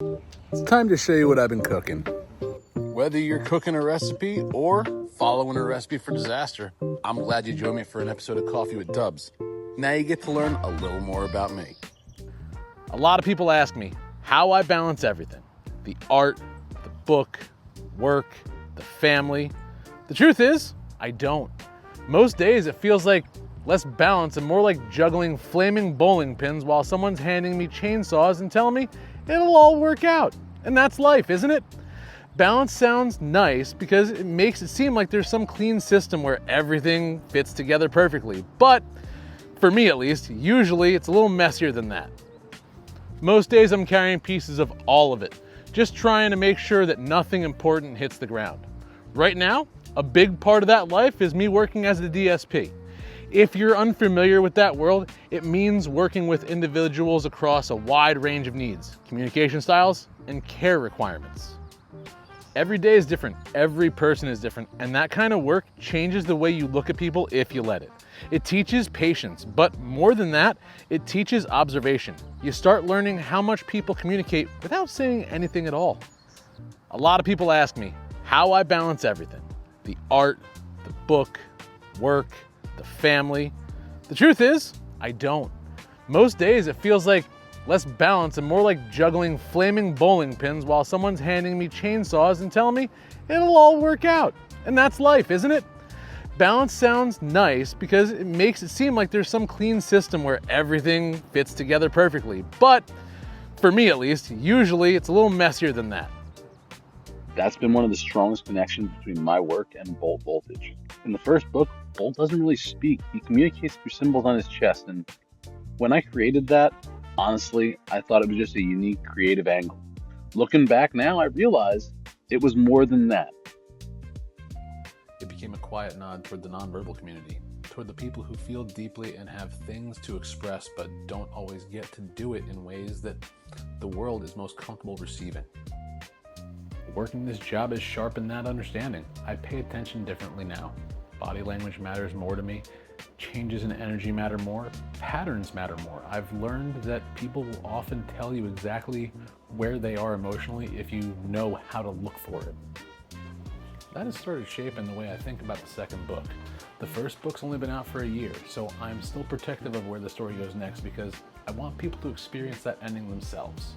It's time to show you what I've been cooking. Whether you're cooking a recipe or following a recipe for disaster, I'm glad you joined me for an episode of Coffee with Dubs. Now you get to learn a little more about me. A lot of people ask me how I balance everything. The art, the book, work, the family. The truth is, I don't. Most days it feels like less balance and more like juggling flaming bowling pins while someone's handing me chainsaws and telling me it'll all work out. And that's life, isn't it? Balance sounds nice because it makes it seem like there's some clean system where everything fits together perfectly. But for me at least, usually it's a little messier than that. Most days I'm carrying pieces of all of it, just trying to make sure that nothing important hits the ground. Right now, a big part of that life is me working as a DSP. If you're unfamiliar with that world, it means working with individuals across a wide range of needs, communication styles, and care requirements. Every day is different, every person is different, and that kind of work changes the way you look at people if you let it. It teaches patience, but more than that, it teaches observation. You start learning how much people communicate without saying anything at all. A lot of people ask me how I balance everything. The art, the book, work, the family. The truth is, I don't. Most days it feels like less balance and more like juggling flaming bowling pins while someone's handing me chainsaws and telling me it'll all work out. And that's life, isn't it? Balance sounds nice because it makes it seem like there's some clean system where everything fits together perfectly. But for me at least, usually it's a little messier than that. That's been one of the strongest connections between my work and Bolt Voltage. In the first book, Bolt doesn't really speak. He communicates through symbols on his chest, and when I created that, honestly, I thought it was just a unique creative angle. Looking back now, I realize it was more than that. It became a quiet nod toward the nonverbal community, toward the people who feel deeply and have things to express but don't always get to do it in ways that the world is most comfortable receiving. Working this job has sharpened that understanding. I pay attention differently now. Body language matters more to me. Changes in energy matter more. Patterns matter more. I've learned that people will often tell you exactly where they are emotionally if you know how to look for it. That has started shaping the way I think about the second book. The first book's only been out for a year, so I'm still protective of where the story goes next because I want people to experience that ending themselves.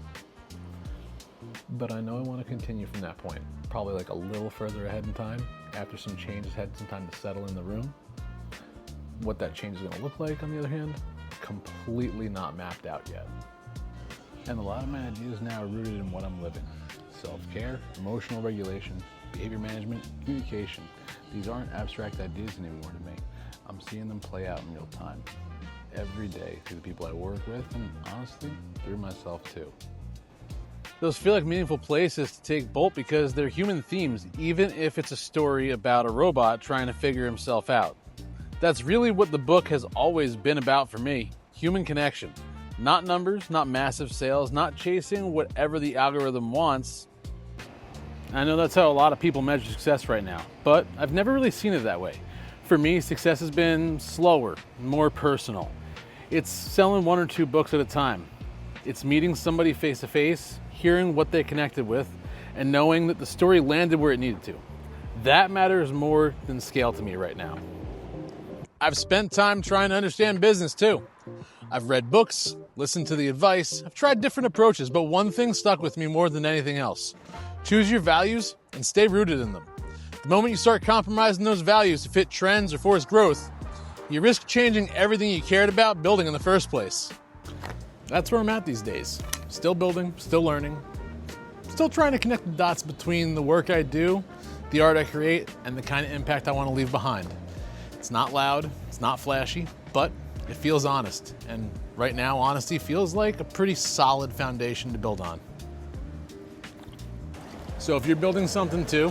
But I know I want to continue from that point, probably like a little further ahead in time, after some changes had some time to settle in the room. What that change is going to look like, on the other hand, completely not mapped out yet. And a lot of my ideas now are rooted in what I'm living. Self-care, emotional regulation, behavior management, communication. These aren't abstract ideas anymore to me. I'm seeing them play out in real time. Every day through the people I work with, and honestly, through myself too. Those feel like meaningful places to take Bolt because they're human themes, even if it's a story about a robot trying to figure himself out. That's really what the book has always been about for me, human connection. Not numbers, not massive sales, not chasing whatever the algorithm wants. I know that's how a lot of people measure success right now, but I've never really seen it that way. For me, success has been slower, more personal. It's selling 1 or 2 books at a time. It's meeting somebody face to face, hearing what they connected with, and knowing that the story landed where it needed to. That matters more than scale to me right now. I've spent time trying to understand business too. I've read books, listened to the advice, I've tried different approaches, but one thing stuck with me more than anything else. Choose your values and stay rooted in them. The moment you start compromising those values to fit trends or force growth, you risk changing everything you cared about building in the first place. That's where I'm at these days. Still building, still learning, still trying to connect the dots between the work I do, the art I create, and the kind of impact I want to leave behind. It's not loud, it's not flashy, but it feels honest. And right now, honesty feels like a pretty solid foundation to build on. So if you're building something too,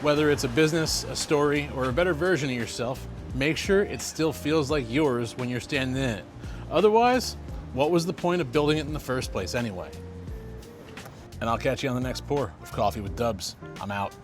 whether it's a business, a story, or a better version of yourself, make sure it still feels like yours when you're standing in it. Otherwise, what was the point of building it in the first place anyway? And I'll catch you on the next pour of Coffee with Dubs. I'm out.